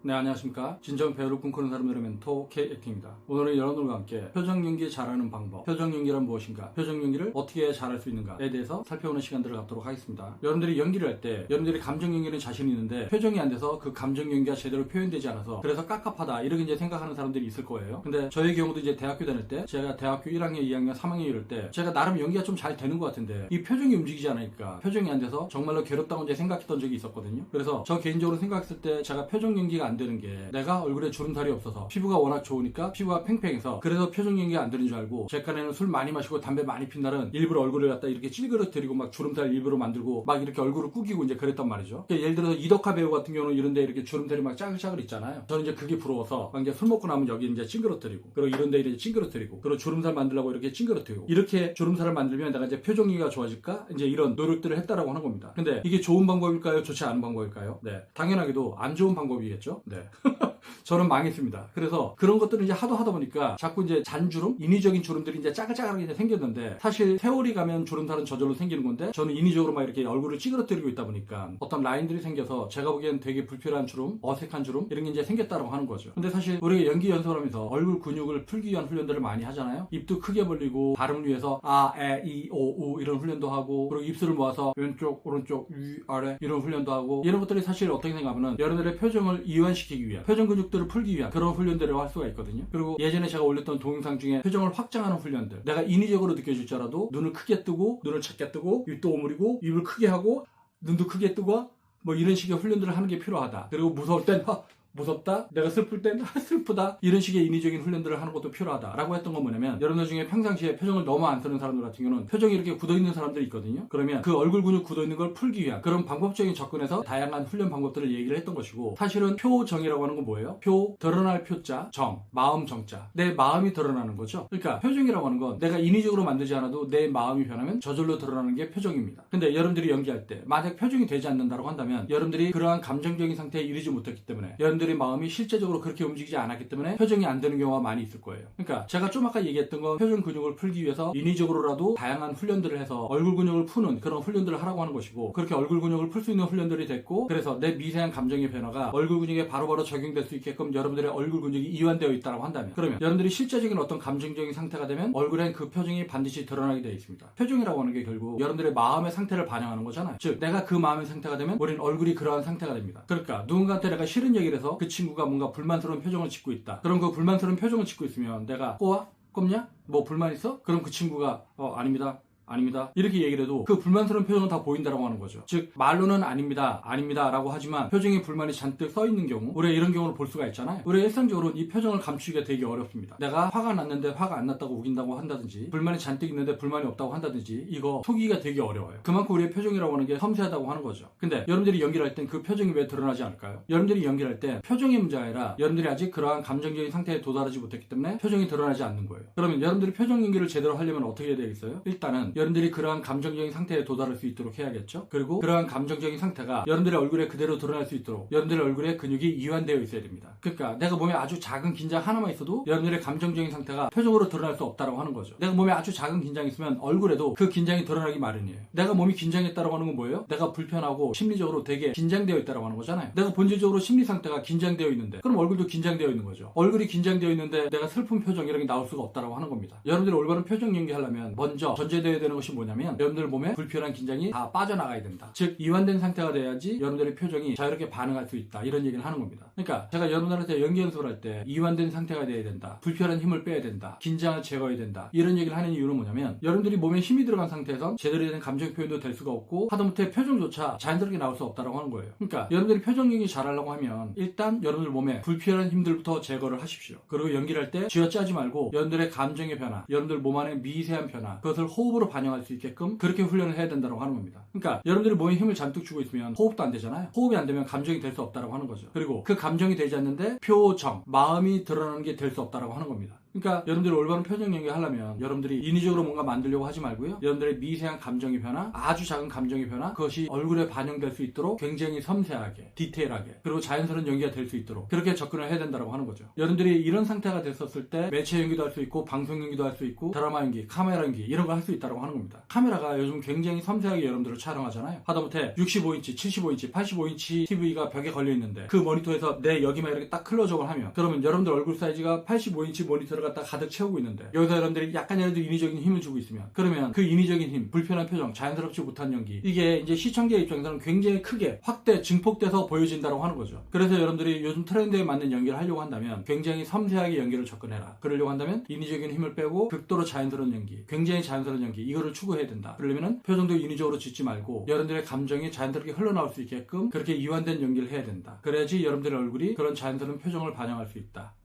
네, 안녕하십니까. 진정 배우를 꿈꾸는 사람들의 멘토 K액팅입니다. 오늘은 여러분들과 함께 표정 연기 잘하는 방법, 표정 연기란 무엇인가, 표정 연기를 어떻게 해야 잘할 수 있는가에 대해서 살펴보는 시간들을 갖도록 하겠습니다. 여러분들이 연기를 할 때 여러분들이 감정 연기는 자신이 있는데 표정이 안 돼서 그 감정 연기가 제대로 표현되지 않아서 그래서 깝깝하다 이렇게 이제 생각하는 사람들이 있을 거예요. 근데 저의 경우도 이제 대학교 다닐 때 제가 대학교 1학년, 2학년, 3학년 이럴 때 제가 나름 연기가 좀 잘 되는 것 같은데 이 표정이 움직이지 않으니까 표정이 안 돼서 정말로 괴롭다고 이제 생각했던 적이 있었거든요. 그래서 저 개인적으로 생각했을 때 제가 표정 연기가 안 되는 게 내가 얼굴에 주름살이 없어서 피부가 워낙 좋으니까 피부가 팽팽해서 그래서 표정 연기가 안 되는 줄 알고 제 깐에는 술 많이 마시고 담배 많이 핀 날은 일부러 얼굴을 갖다 이렇게 찌그러뜨리고 막 주름살 일부러 만들고 막 이렇게 얼굴을 꾸기고 이제 그랬단 말이죠. 그러니까 예를 들어서 이덕화 배우 같은 경우는 이런데 이렇게 주름살이 막 짜글짜글 있잖아요. 저는 이제 그게 부러워서 막 이제 술 먹고 나면 여기 이제 찡그러뜨리고 그리고 이런데 이렇게 찡그러뜨리고 그리고 주름살 만들려고 이렇게 찡그러뜨리고 이렇게 주름살을 만들면 내가 이제 표정 연기가 좋아질까 이제 이런 노력들을 했다라고 하는 겁니다. 근데 이게 좋은 방법일까요? 좋지 않은 방법일까요? 네, 당연하게도 안 좋은 방법이겠죠. 네. 저는 망했습니다. 그래서 그런 것들을 이제 하도 하다 보니까 자꾸 이제 잔주름, 인위적인 주름들이 이제 짜글짜글하게 이제 생겼는데 사실 세월이 가면 주름살은 저절로 생기는 건데 저는 인위적으로 막 이렇게 얼굴을 찌그러뜨리고 있다 보니까 어떤 라인들이 생겨서 제가 보기엔 되게 불필요한 주름, 어색한 주름 이런 게 이제 생겼다고 하는 거죠. 근데 사실 우리가 연기 연습을 하면서 얼굴 근육을 풀기 위한 훈련들을 많이 하잖아요. 입도 크게 벌리고 발음을 위해서 아, 에, 이, 오, 우 이런 훈련도 하고 그리고 입술을 모아서 왼쪽, 오른쪽, 위, 아래 이런 훈련도 하고 이런 것들이 사실 어떻게 생각하면 여러분들의 표정을 이완시키기 위한 표정 근육들을 풀기 위한 그런 훈련들을 할 수가 있거든요. 그리고 예전에 제가 올렸던 동영상 중에 표정을 확장하는 훈련들 내가 인위적으로 느껴질지라도 눈을 크게 뜨고 눈을 작게 뜨고 입도 오므리고 입을 크게 하고 눈도 크게 뜨고 뭐 이런 식의 훈련들을 하는 게 필요하다. 그리고 무서울 땐 무섭다, 내가 슬플 땐 슬프다 이런 식의 인위적인 훈련들을 하는 것도 필요하다라고 했던 건 뭐냐면 여러분들 중에 평상시에 표정을 너무 안 쓰는 사람들 같은 경우는 표정이 이렇게 굳어있는 사람들이 있거든요. 그러면 그 얼굴 근육 굳어있는 걸 풀기 위한 그런 방법적인 접근에서 다양한 훈련 방법들을 얘기를 했던 것이고 사실은 표정이라고 하는 건 뭐예요? 표, 드러날 표자, 정, 마음 정자 내 마음이 드러나는 거죠. 그러니까 표정이라고 하는 건 내가 인위적으로 만들지 않아도 내 마음이 변하면 저절로 드러나는 게 표정입니다. 근데 여러분들이 연기할 때 만약 표정이 되지 않는다고 한다면 여러분들이 그러한 감정적인 상태에 이르지 못했기 때문에 여러분들이 마음이 실제적으로 그렇게 움직이지 않았기 때문에 표정이 안 되는 경우가 많이 있을 거예요. 그러니까 제가 좀 아까 얘기했던 건 표정 근육을 풀기 위해서 인위적으로라도 다양한 훈련들을 해서 얼굴 근육을 푸는 그런 훈련들을 하라고 하는 것이고 그렇게 얼굴 근육을 풀 수 있는 훈련들이 됐고 그래서 내 미세한 감정의 변화가 얼굴 근육에 바로바로 적용될 수 있게끔 여러분들의 얼굴 근육이 이완되어 있다고 한다면 그러면 여러분들이 실제적인 어떤 감정적인 상태가 되면 얼굴엔 그 표정이 반드시 드러나게 되어 있습니다. 표정이라고 하는 게 결국 여러분들의 마음의 상태를 반영하는 거잖아요. 즉 내가 그 마음의 상태가 되면 우린 얼굴이 그러한 상태가 됩니다. 그러니까 누군가한테 내가 싫은 얘기를 해서 그 친구가 뭔가 불만스러운 표정을 짓고 있다. 그럼 그 불만스러운 표정을 짓고 있으면 내가 꼬아? 꼽냐? 뭐 불만 있어? 그럼 그 친구가 아닙니다. 아닙니다. 이렇게 얘기를 해도 그 불만스러운 표정은 다 보인다라고 하는 거죠. 즉 말로는 아닙니다. 아닙니다. 라고 하지만 표정에 불만이 잔뜩 써있는 경우 우리가 이런 경우를 볼 수가 있잖아요. 우리가 일상적으로 이 표정을 감추기가 되게 어렵습니다. 내가 화가 났는데 화가 안 났다고 우긴다고 한다든지 불만이 잔뜩 있는데 불만이 없다고 한다든지 이거 속이기가 되게 어려워요. 그만큼 우리의 표정이라고 하는 게 섬세하다고 하는 거죠. 근데 여러분들이 연기를 할 땐 그 표정이 왜 드러나지 않을까요? 여러분들이 연기를 할 때 표정의 문제가 아니라 여러분들이 아직 그러한 감정적인 상태에 도달하지 못했기 때문에 표정이 드러나지 않는 거예요. 그러면 여러분들이 표정 연기를 제대로 하려면 어떻게 해야 되겠어요? 일단은 여러분들이 그러한 감정적인 상태에 도달할 수 있도록 해야겠죠. 그리고 그러한 감정적인 상태가 여러분들의 얼굴에 그대로 드러날 수 있도록 여러분들의 얼굴에 근육이 이완되어 있어야 됩니다. 그러니까 내가 몸에 아주 작은 긴장 하나만 있어도 여러분들의 감정적인 상태가 표정으로 드러날 수 없다고 하는 거죠. 내가 몸에 아주 작은 긴장이 있으면 얼굴에도 그 긴장이 드러나기 마련이에요. 내가 몸이 긴장했다고 하는 건 뭐예요? 내가 불편하고 심리적으로 되게 긴장되어 있다고 하는 거잖아요. 내가 본질적으로 심리 상태가 긴장되어 있는데 그럼 얼굴도 긴장되어 있는 거죠. 얼굴이 긴장되어 있는데 내가 슬픈 표정 이런 게 나올 수가 없다고 하는 겁니다. 여러분들이 올바른 표정 연기하려면 먼저 전제되어야 되는 것이 뭐냐면 여러분들 몸에 불필요한 긴장이 다 빠져나가야 된다. 즉 이완된 상태가 돼야지 여러분들의 표정이 자유롭게 반응할 수 있다. 이런 얘기를 하는 겁니다. 그러니까 제가 여러분들한테 연기 연습을 할 때 이완된 상태가 돼야 된다. 불필요한 힘을 빼야 된다. 긴장을 제거해야 된다. 이런 얘기를 하는 이유는 뭐냐면 여러분들이 몸에 힘이 들어간 상태에선 제대로 된 감정 표현도 될 수가 없고 하다못해 표정조차 자연스럽게 나올 수 없다고 하는 거예요. 그러니까 여러분들이 표정 연기 잘하려고 하면 일단 여러분들 몸에 불필요한 힘들부터 제거를 하십시오. 그리고 연기를 할 때 쥐어짜지 말고 여러분들의 감정의 변화, 여러분들 몸 안의 미세한 변화 그것을 호흡으로 반영할 수 있게끔 그렇게 훈련을 해야 된다고 하는 겁니다. 그러니까 여러분들이 몸에 힘을 잔뜩 주고 있으면 호흡도 안 되잖아요. 호흡이 안 되면 감정이 될 수 없다고 하는 거죠. 그리고 그 감정이 되지 않는데 표정, 마음이 드러나는 게 될 수 없다고 하는 겁니다. 그러니까 여러분들이 올바른 표정 연기 하려면 여러분들이 인위적으로 뭔가 만들려고 하지 말고요. 여러분들의 미세한 감정의 변화, 아주 작은 감정의 변화, 그것이 얼굴에 반영될 수 있도록 굉장히 섬세하게, 디테일하게, 그리고 자연스러운 연기가 될 수 있도록 그렇게 접근을 해야 된다고 하는 거죠. 여러분들이 이런 상태가 됐었을 때 매체 연기도 할 수 있고 방송 연기도 할 수 있고 드라마 연기, 카메라 연기 이런 거 할 수 있다고 하는 겁니다. 카메라가 요즘 굉장히 섬세하게 여러분들을 촬영하잖아요. 하다못해 65인치, 75인치, 85인치 TV가 벽에 걸려 있는데 그 모니터에서 내 여기만 이렇게 딱 클로즈업을 하면 그러면 여러분들 얼굴 사이즈가 85인치 모니터를 갖다 가득 채우고 있는데 여기서 여러분들이 약간이라도 인위적인 힘을 주고 있으면 그러면 그 인위적인 힘, 불편한 표정, 자연스럽지 못한 연기 이게 이제 시청자 입장에서는 굉장히 크게 확대, 증폭돼서 보여진다고 하는 거죠. 그래서 여러분들이 요즘 트렌드에 맞는 연기를 하려고 한다면 굉장히 섬세하게 연기를 접근해라. 그러려고 한다면 인위적인 힘을 빼고 극도로 자연스러운 연기, 굉장히 자연스러운 연기 이거를 추구해야 된다. 그러려면 표정도 인위적으로 짓지 말고 여러분들의 감정이 자연스럽게 흘러나올 수 있게끔 그렇게 이완된 연기를 해야 된다. 그래야지 여러분들의 얼굴이 그런 자연스러운 표정을 반영할 수 있다.